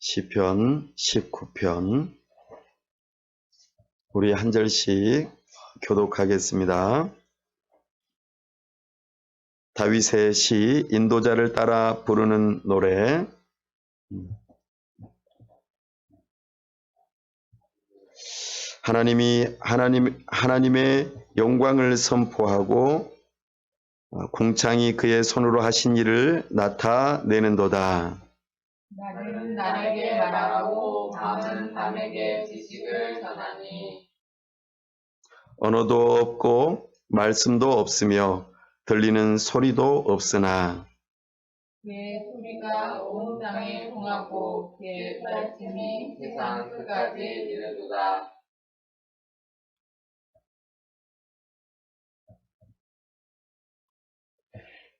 시편 19편 우리 한 절씩 교독하겠습니다. 다윗의 시 인도자를 따라 부르는 노래. 하나님의 영광을 선포하고 궁창이 그의 손으로 하신 일을 나타내는도다. 나는 남에게 말하고 밤은 남에게 지식을 전하니 언어도 없고 말씀도 없으며 들리는 소리도 없으나 그의 소리가 온 땅에 통하고 그의 말씀이 세상 끝까지 이르도다.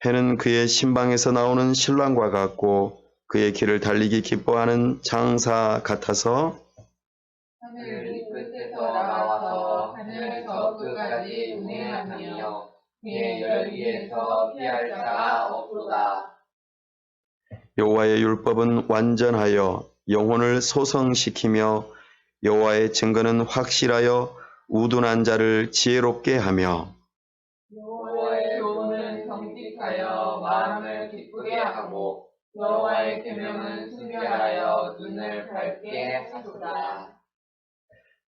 해는 그의 신방에서 나오는 신랑과 같고 그의 길을 달리기 기뻐하는 장사 같아서 하늘 끝에서 나와서 하늘 저 끝까지 운행하며 그의 열 위에서 피할 자가 없도다. 여호와의 율법은 완전하여 영혼을 소성시키며 여호와의 증거는 확실하여 우둔한 자를 지혜롭게 하며 여호와의 교훈은 정직하여 마음을 기쁘게 하고 여호와의 계명은 순결하여 눈을 밝게 하도다.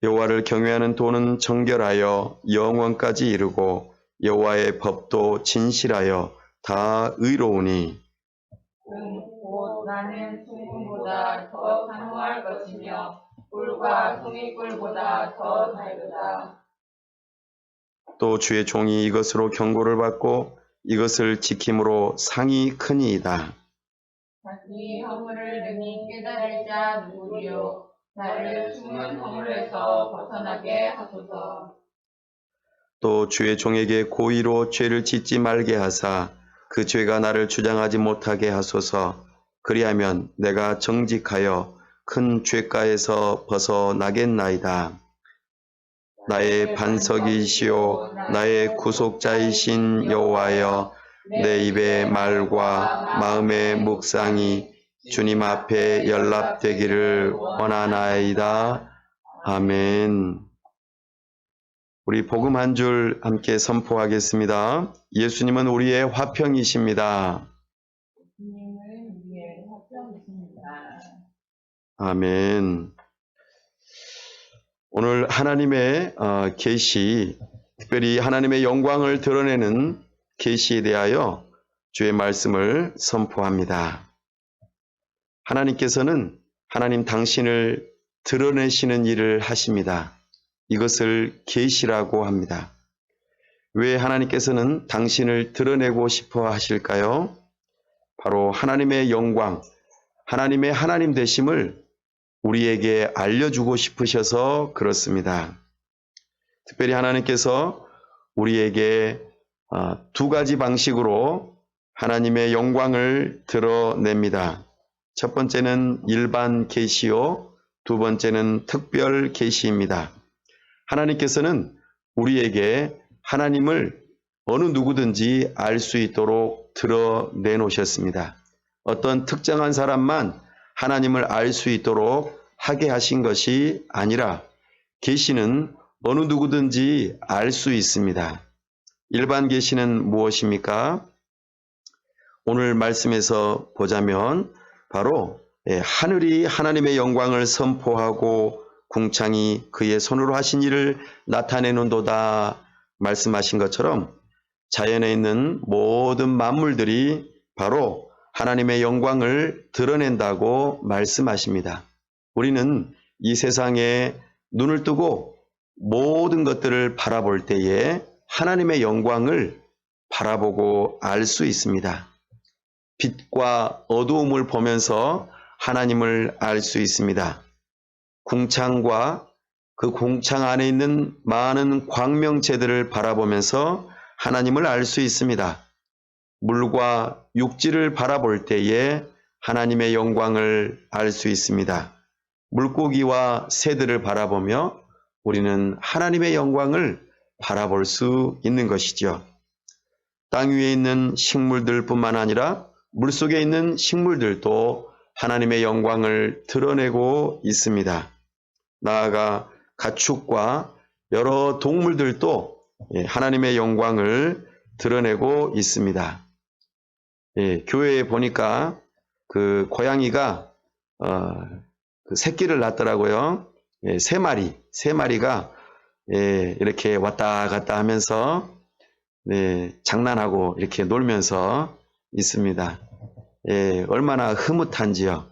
여호와를 경외하는 도는 정결하여 영원까지 이르고 여호와의 법도 진실하여 다 의로우니 곧 나는 순금보다 더 산호할 것이며 꿀과 송이꿀보다 더 달다. 또 주의 종이 이것으로 경고를 받고 이것을 지킴으로 상이 크니이다. 자기 허물을 능히 깨달을 자 누구리요. 나를 숨은 허물에서 벗어나게 하소서. 또 주의 종에게 고의로 죄를 짓지 말게 하사 그 죄가 나를 주장하지 못하게 하소서. 그리하면 내가 정직하여 큰 죄가에서 벗어나겠나이다. 나의 반석이시오 나의 구속자이신 여호와여, 내 입의 말과 마음의 묵상이 주님 앞에 연락되기를 원하나이다. 아멘. 우리 복음 한 줄 함께 선포하겠습니다. 예수님은 우리의 화평이십니다. 주님은 우리의 화평이십니다. 아멘. 오늘 하나님의 계시, 특별히 하나님의 영광을 드러내는 계시에 대하여 주의 말씀을 선포합니다. 하나님께서는 하나님 당신을 드러내시는 일을 하십니다. 이것을 계시라고 합니다. 왜 하나님께서는 당신을 드러내고 싶어 하실까요? 바로 하나님의 영광, 하나님의 하나님 되심을 우리에게 알려주고 싶으셔서 그렇습니다. 특별히 하나님께서 우리에게 두 가지 방식으로 하나님의 영광을 드러냅니다. 첫 번째는 일반 계시요, 두 번째는 특별 계시입니다. 하나님께서는 우리에게 하나님을 어느 누구든지 알 수 있도록 드러내놓으셨습니다. 어떤 특정한 사람만 하나님을 알 수 있도록 하게 하신 것이 아니라 계시는 어느 누구든지 알 수 있습니다. 일반 계시는 무엇입니까? 오늘 말씀에서 보자면 바로 하늘이 하나님의 영광을 선포하고 궁창이 그의 손으로 하신 일을 나타내는도다 말씀하신 것처럼 자연에 있는 모든 만물들이 바로 하나님의 영광을 드러낸다고 말씀하십니다. 우리는 이 세상에 눈을 뜨고 모든 것들을 바라볼 때에 하나님의 영광을 바라보고 알 수 있습니다. 빛과 어두움을 보면서 하나님을 알 수 있습니다. 궁창과 그 궁창 안에 있는 많은 광명체들을 바라보면서 하나님을 알 수 있습니다. 물과 육지를 바라볼 때에 하나님의 영광을 알 수 있습니다. 물고기와 새들을 바라보며 우리는 하나님의 영광을 바라볼 수 있는 것이죠. 땅 위에 있는 식물들뿐만 아니라 물속에 있는 식물들도 하나님의 영광을 드러내고 있습니다. 나아가 가축과 여러 동물들도 하나님의 영광을 드러내고 있습니다. 교회에 보니까 그 고양이가 그 새끼를 낳더라고요. 세 마리가 이렇게 왔다 갔다 하면서 장난하고 이렇게 놀면서 있습니다. 얼마나 흐뭇한지요.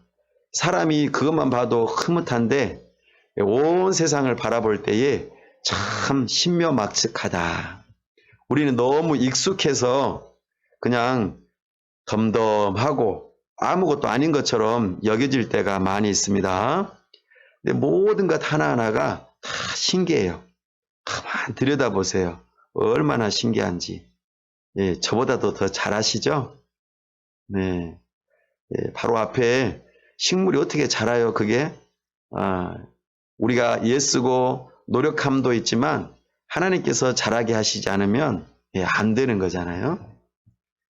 사람이 그것만 봐도 흐뭇한데 온 세상을 바라볼 때에 참 신묘막측하다. 우리는 너무 익숙해서 그냥 덤덤하고 아무것도 아닌 것처럼 여겨질 때가 많이 있습니다. 근데 모든 것 하나하나가 다 신기해요. 가만 들여다보세요. 얼마나 신기한지. 저보다도 더 잘하시죠? 네. 바로 앞에 식물이 어떻게 자라요, 그게? 우리가 애쓰고 노력함도 있지만 하나님께서 자라게 하시지 않으면 안 되는 거잖아요.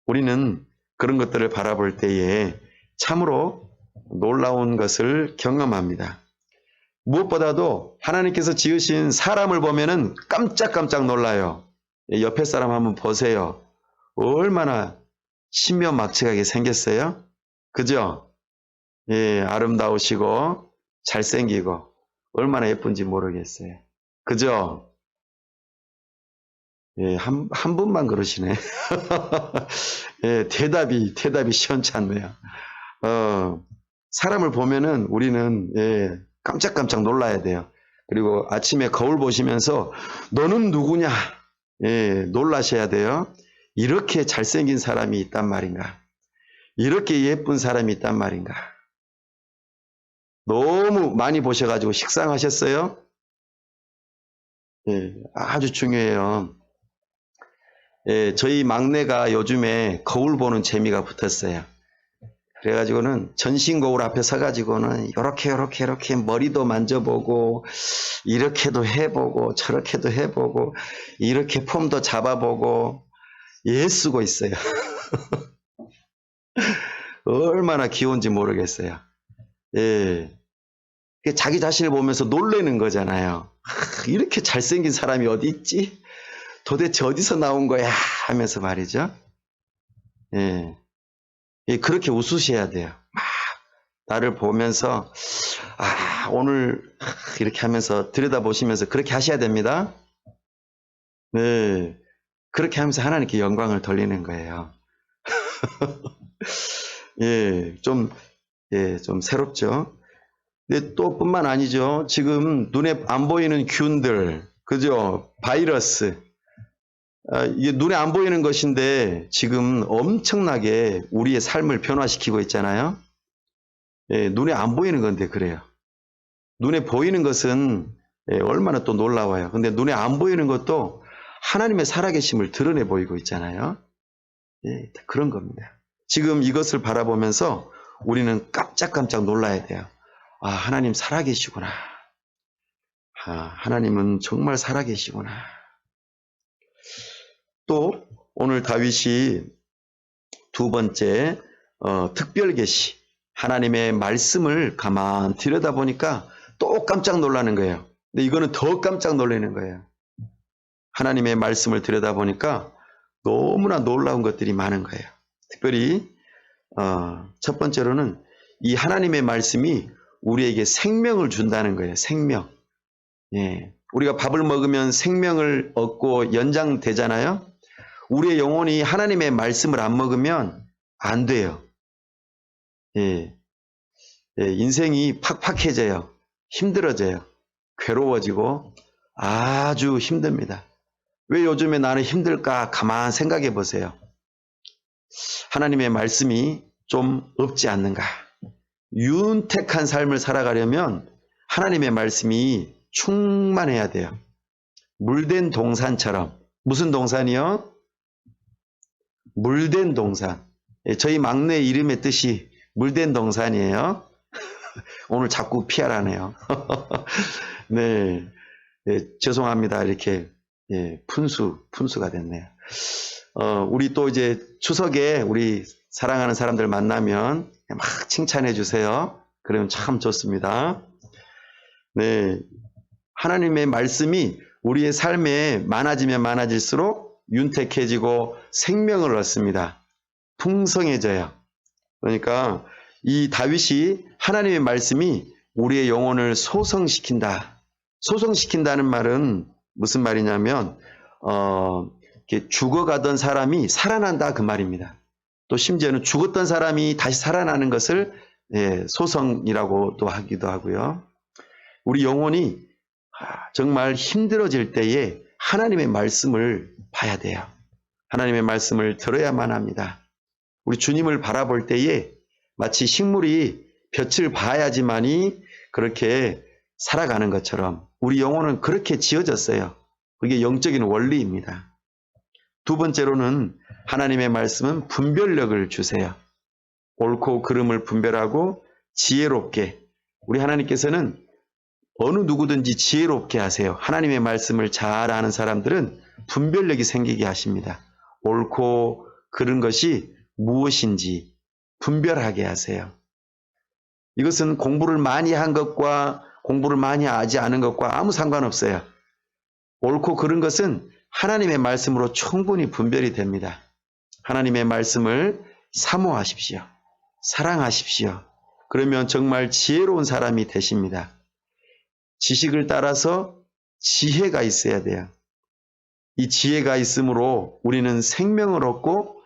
우리는 그런 것들을 바라볼 때에 참으로 놀라운 것을 경험합니다. 무엇보다도 하나님께서 지으신 사람을 보면은 깜짝깜짝 놀라요. 옆에 사람 한번 보세요. 얼마나 신묘막측하게 생겼어요? 그죠? 아름다우시고 잘생기고 얼마나 예쁜지 모르겠어요. 그죠? 한 분만 그러시네. 대답이 시원찮네요. 사람을 보면은 우리는 깜짝깜짝 놀라야 돼요. 그리고 아침에 거울 보시면서 너는 누구냐? 놀라셔야 돼요. 이렇게 잘생긴 사람이 있단 말인가? 이렇게 예쁜 사람이 있단 말인가? 너무 많이 보셔가지고 식상하셨어요? 아주 중요해요. 저희 막내가 요즘에 거울 보는 재미가 붙었어요. 그래가지고는 전신 거울 앞에 서가지고는 이렇게 머리도 만져보고 이렇게도 해보고 저렇게도 해보고 이렇게 폼도 잡아보고 애쓰고 있어요. 얼마나 귀여운지 모르겠어요. 자기 자신을 보면서 놀라는 거잖아요. 이렇게 잘생긴 사람이 어디 있지? 도대체 어디서 나온 거야? 하면서 말이죠. 그렇게 웃으셔야 돼요. 막 나를 보면서 오늘 이렇게 하면서 들여다보시면서 그렇게 하셔야 됩니다. 그렇게 하면서 하나님께 영광을 돌리는 거예요. 좀 새롭죠. 근데 또 뿐만 아니죠. 지금 눈에 안 보이는 균들, 그죠? 바이러스. 이게 눈에 안 보이는 것인데 지금 엄청나게 우리의 삶을 변화시키고 있잖아요. 눈에 안 보이는 건데 그래요. 눈에 보이는 것은 얼마나 또 놀라워요. 근데 눈에 안 보이는 것도 하나님의 살아계심을 드러내 보이고 있잖아요. 그런 겁니다. 지금 이것을 바라보면서 우리는 깜짝깜짝 놀라야 돼요. 하나님 살아계시구나. 하나님은 정말 살아계시구나. 또 오늘 다윗이 두 번째 특별 계시 하나님의 말씀을 가만 들여다보니까 또 깜짝 놀라는 거예요. 근데 이거는 더 깜짝 놀라는 거예요. 하나님의 말씀을 들여다보니까 너무나 놀라운 것들이 많은 거예요. 특별히 첫 번째로는 이 하나님의 말씀이 우리에게 생명을 준다는 거예요. 생명. 우리가 밥을 먹으면 생명을 얻고 연장되잖아요. 우리의 영혼이 하나님의 말씀을 안 먹으면 안 돼요. 인생이 팍팍해져요. 힘들어져요. 괴로워지고 아주 힘듭니다. 왜 요즘에 나는 힘들까? 가만 생각해 보세요. 하나님의 말씀이 좀 없지 않는가? 윤택한 삶을 살아가려면 하나님의 말씀이 충만해야 돼요. 물된 동산처럼. 무슨 동산이요? 물된 동산. 저희 막내 이름의 뜻이 물된 동산이에요. 오늘 자꾸 피하라네요. 네, 죄송합니다. 이렇게 푼수가 됐네요. 우리 또 이제 추석에 우리 사랑하는 사람들 만나면 막 칭찬해 주세요. 그러면 참 좋습니다. 네. 하나님의 말씀이 우리의 삶에 많아지면 많아질수록 윤택해지고 생명을 얻습니다. 풍성해져요. 그러니까 이 다윗이 하나님의 말씀이 우리의 영혼을 소성시킨다. 소성시킨다는 말은 무슨 말이냐면 이렇게 죽어가던 사람이 살아난다 그 말입니다. 또 심지어는 죽었던 사람이 다시 살아나는 것을 소성이라고도 하기도 하고요. 우리 영혼이 정말 힘들어질 때에 하나님의 말씀을 봐야 돼요. 하나님의 말씀을 들어야만 합니다. 우리 주님을 바라볼 때에 마치 식물이 볕을 봐야지만이 그렇게 살아가는 것처럼 우리 영혼은 그렇게 지어졌어요. 그게 영적인 원리입니다. 두 번째로는 하나님의 말씀은 분별력을 주세요. 옳고 그름을 분별하고 지혜롭게. 우리 하나님께서는 어느 누구든지 지혜롭게 하세요. 하나님의 말씀을 잘 아는 사람들은 분별력이 생기게 하십니다. 옳고 그른 것이 무엇인지 분별하게 하세요. 이것은 공부를 많이 한 것과 공부를 많이 하지 않은 것과 아무 상관없어요. 옳고 그른 것은 하나님의 말씀으로 충분히 분별이 됩니다. 하나님의 말씀을 사모하십시오. 사랑하십시오. 그러면 정말 지혜로운 사람이 되십니다. 지식을 따라서 지혜가 있어야 돼요. 이 지혜가 있으므로 우리는 생명을 얻고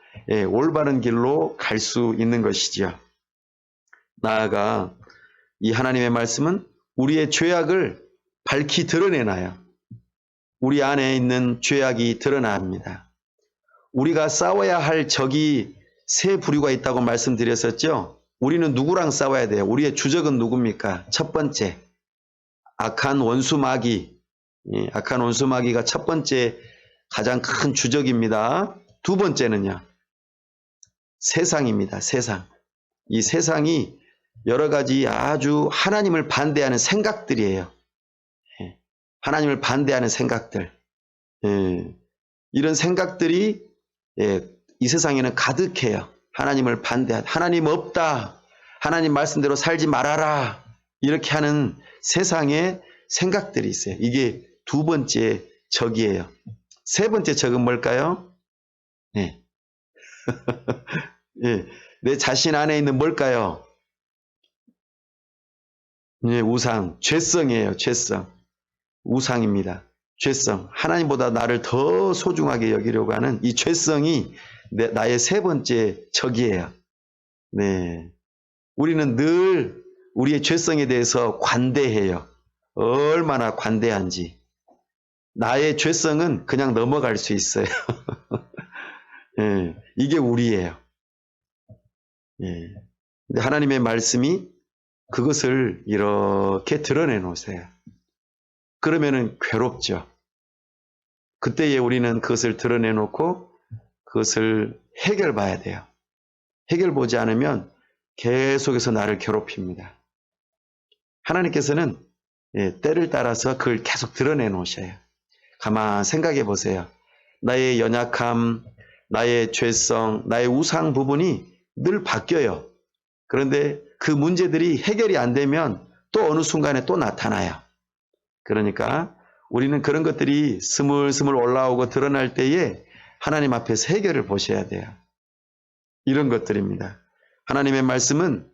올바른 길로 갈 수 있는 것이지요. 나아가 이 하나님의 말씀은 우리의 죄악을 밝히 드러내놔요. 우리 안에 있는 죄악이 드러납니다. 우리가 싸워야 할 적이 세 부류가 있다고 말씀드렸었죠. 우리는 누구랑 싸워야 돼요? 우리의 주적은 누굽니까? 첫 번째, 악한 원수 마귀. 악한 원수 마귀가 첫 번째 가장 큰 주적입니다. 두 번째는요, 세상입니다. 세상. 이 세상이 여러 가지 아주 하나님을 반대하는 생각들이에요. 하나님을 반대하는 생각들. 이런 생각들이 이 세상에는 가득해요. 하나님을 반대하다. 하나님 없다. 하나님 말씀대로 살지 말아라. 이렇게 하는 세상의 생각들이 있어요. 이게 두 번째 적이에요. 세 번째 적은 뭘까요? 네. 내 자신 안에 있는 뭘까요? 우상, 죄성이에요. 죄성. 우상입니다. 죄성. 하나님보다 나를 더 소중하게 여기려고 하는 이 죄성이 나의 세 번째 적이에요. 네. 우리는 늘 우리의 죄성에 대해서 관대해요. 얼마나 관대한지. 나의 죄성은 그냥 넘어갈 수 있어요. 이게 우리예요. 근데 하나님의 말씀이 그것을 이렇게 드러내 놓으세요. 그러면은 괴롭죠. 그때에 우리는 그것을 드러내 놓고 그것을 해결 봐야 돼요. 해결 보지 않으면 계속해서 나를 괴롭힙니다. 하나님께서는 때를 따라서 그걸 계속 드러내 놓으셔요. 가만 생각해 보세요. 나의 연약함, 나의 죄성, 나의 우상 부분이 늘 바뀌어요. 그런데 그 문제들이 해결이 안 되면 또 어느 순간에 또 나타나요. 그러니까 우리는 그런 것들이 스물스물 올라오고 드러날 때에 하나님 앞에서 해결을 보셔야 돼요. 이런 것들입니다. 하나님의 말씀은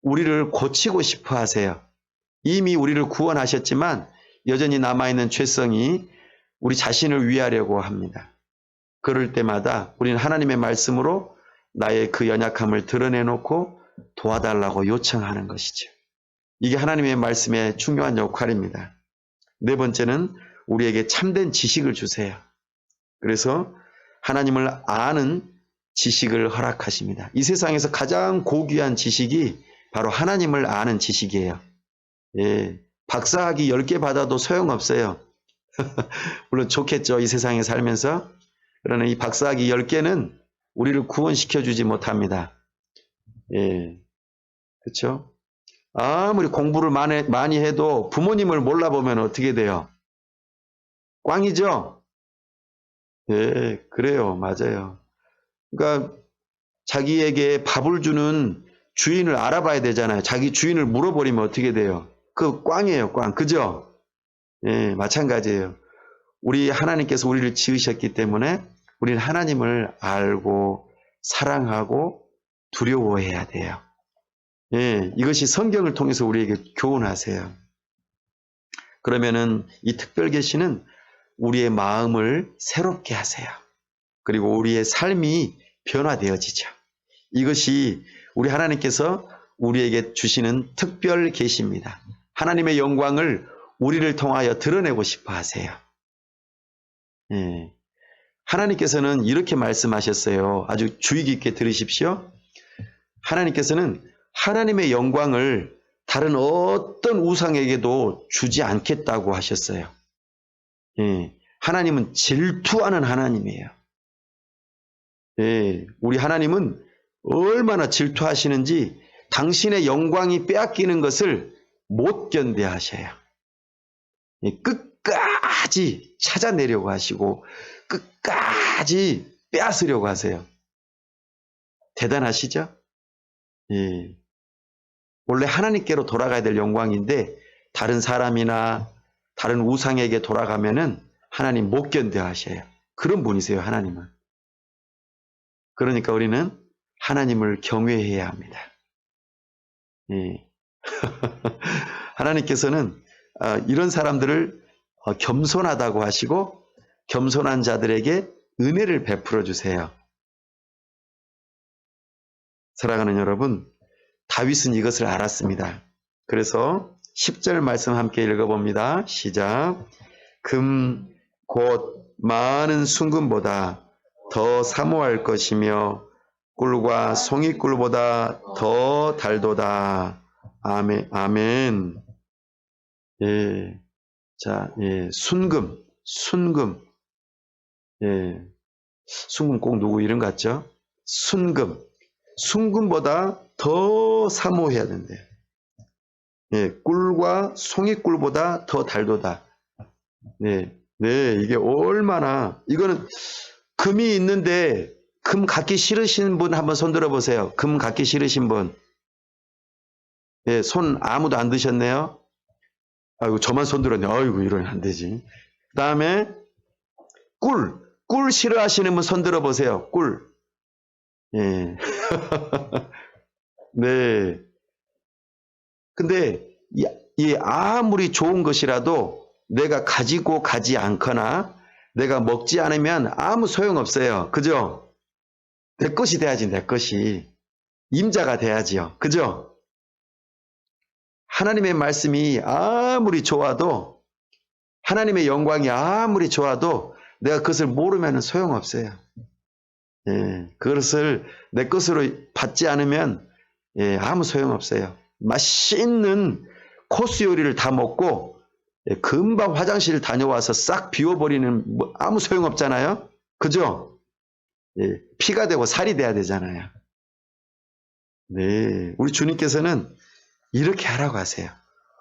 우리를 고치고 싶어 하세요. 이미 우리를 구원하셨지만 여전히 남아있는 죄성이 우리 자신을 위하려고 합니다. 그럴 때마다 우리는 하나님의 말씀으로 나의 그 연약함을 드러내놓고 도와달라고 요청하는 것이죠. 이게 하나님의 말씀의 중요한 역할입니다. 네 번째는 우리에게 참된 지식을 주세요. 그래서 하나님을 아는 지식을 허락하십니다. 이 세상에서 가장 고귀한 지식이 바로 하나님을 아는 지식이에요. 박사학위 10개 받아도 소용없어요. 물론 좋겠죠. 이 세상에 살면서. 그러나 이 박사학위 10개는 우리를 구원시켜 주지 못합니다. 그렇죠? 아무리 공부를 많이 해도 부모님을 몰라보면 어떻게 돼요? 꽝이죠? 그래요. 맞아요. 그러니까 자기에게 밥을 주는 주인을 알아봐야 되잖아요. 자기 주인을 물어버리면 어떻게 돼요? 그 꽝이에요, 꽝. 그죠? 예, 마찬가지예요. 우리 하나님께서 우리를 지으셨기 때문에 우리는 하나님을 알고 사랑하고 두려워해야 돼요. 예, 이것이 성경을 통해서 우리에게 교훈하세요. 그러면은 이 특별 계시는 우리의 마음을 새롭게 하세요. 그리고 우리의 삶이 변화되어지죠. 이것이 우리 하나님께서 우리에게 주시는 특별 계시입니다. 하나님의 영광을 우리를 통하여 드러내고 싶어 하세요. 예. 하나님께서는 이렇게 말씀하셨어요. 아주 주의 깊게 들으십시오. 하나님께서는 하나님의 영광을 다른 어떤 우상에게도 주지 않겠다고 하셨어요. 예. 하나님은 질투하는 하나님이에요. 예. 우리 하나님은 얼마나 질투하시는지 당신의 영광이 빼앗기는 것을 못 견뎌하셔요. 예. 끝까지 찾아내려고 하시고 끝까지 빼앗으려고 하세요. 대단하시죠? 예. 원래 하나님께로 돌아가야 될 영광인데 다른 사람이나 다른 우상에게 돌아가면은 하나님 못 견뎌 하셔요. 그런 분이세요, 하나님은. 그러니까 우리는 하나님을 경외해야 합니다. 예. 하나님께서는 이런 사람들을 겸손하다고 하시고 겸손한 자들에게 은혜를 베풀어 주세요. 사랑하는 여러분, 다윗은 이것을 알았습니다. 그래서 10절 말씀 함께 읽어봅니다. 시작. 금 곧 많은 순금보다 더 사모할 것이며 꿀과 송이꿀보다 더 달도다. 아멘. 아멘. 예. 자, 예. 순금. 예. 순금 꼭 누구 이름 같죠? 순금보다 더 사모해야 된대요. 예, 꿀과 송이꿀보다 더 달도다. 네, 이게 얼마나, 이거는 금이 있는데 금 갖기 싫으신 분 한번 손 들어보세요. 금 갖기 싫으신 분. 예, 손 아무도 안 드셨네요. 아이고, 저만 손 들었네. 아이고, 이러면 안 되지. 그 다음에 꿀 싫어하시는 분 손 들어보세요. 꿀. 예. 네. 근데 이 아무리 좋은 것이라도 내가 가지고 가지 않거나 내가 먹지 않으면 아무 소용없어요. 그죠? 내 것이 돼야지, 내 것이. 임자가 돼야지요. 그죠? 하나님의 말씀이 아무리 좋아도 하나님의 영광이 아무리 좋아도 내가 그것을 모르면 소용없어요. 예, 그것을 내 것으로 받지 않으면 예, 아무 소용없어요. 맛있는 코스 요리를 다 먹고 예, 금방 화장실 다녀와서 싹 비워버리는 뭐 아무 소용없잖아요. 그죠? 예, 피가 되고 살이 돼야 되잖아요. 네, 우리 주님께서는 이렇게 하라고 하세요.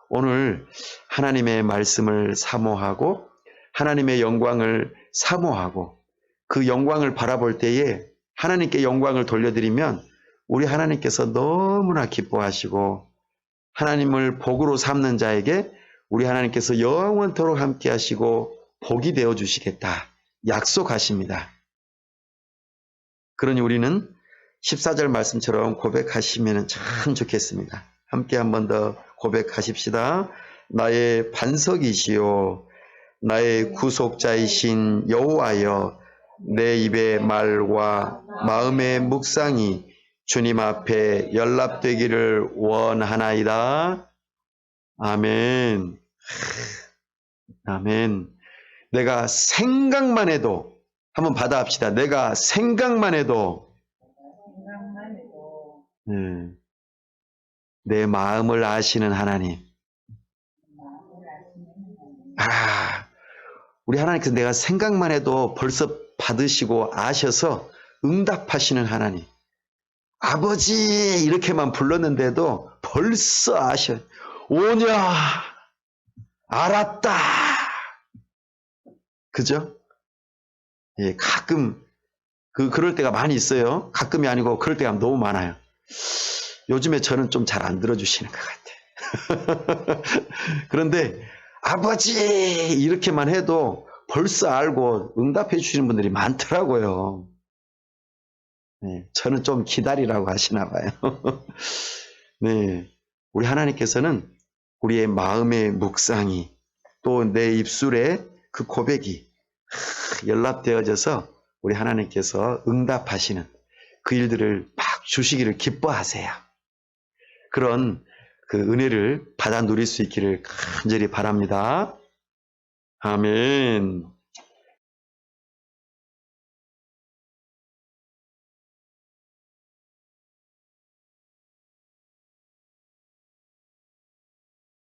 오늘 하나님의 말씀을 사모하고 하나님의 영광을 사모하고 그 영광을 바라볼 때에 하나님께 영광을 돌려드리면 우리 하나님께서 너무나 기뻐하시고 하나님을 복으로 삼는 자에게 우리 하나님께서 영원토록 함께 하시고 복이 되어 주시겠다 약속하십니다. 그러니 우리는 14절 말씀처럼 고백하시면 참 좋겠습니다. 함께 한 번 더 고백하십시다. 나의 반석이시요 나의 구속자이신 여호와여 내 입의 말과 마음의 묵상이 주님 앞에 연락되기를 원하나이다. 아멘. 아멘. 내가 생각만 해도 한번 받아합시다. 내가 생각만 해도 내 마음을 아시는 하나님. 우리 하나님께서 내가 생각만 해도 벌써 받으시고 아셔서 응답하시는 하나님. 아버지 이렇게만 불렀는데도 벌써 아셔. 오냐 알았다. 그죠? 예, 가끔 그럴 때가 많이 있어요. 가끔이 아니고 그럴 때가 너무 많아요. 요즘에 저는 좀 잘 안 들어주시는 것 같아요. 그런데 아버지 이렇게만 해도 벌써 알고 응답해 주시는 분들이 많더라고요. 네, 저는 좀 기다리라고 하시나 봐요. 네, 우리 하나님께서는 우리의 마음의 묵상이 또 내 입술에 그 고백이 연락되어져서 우리 하나님께서 응답하시는 그 일들을 막 주시기를 기뻐하세요. 그런 그 은혜를 받아 누릴 수 있기를 간절히 바랍니다. 아멘.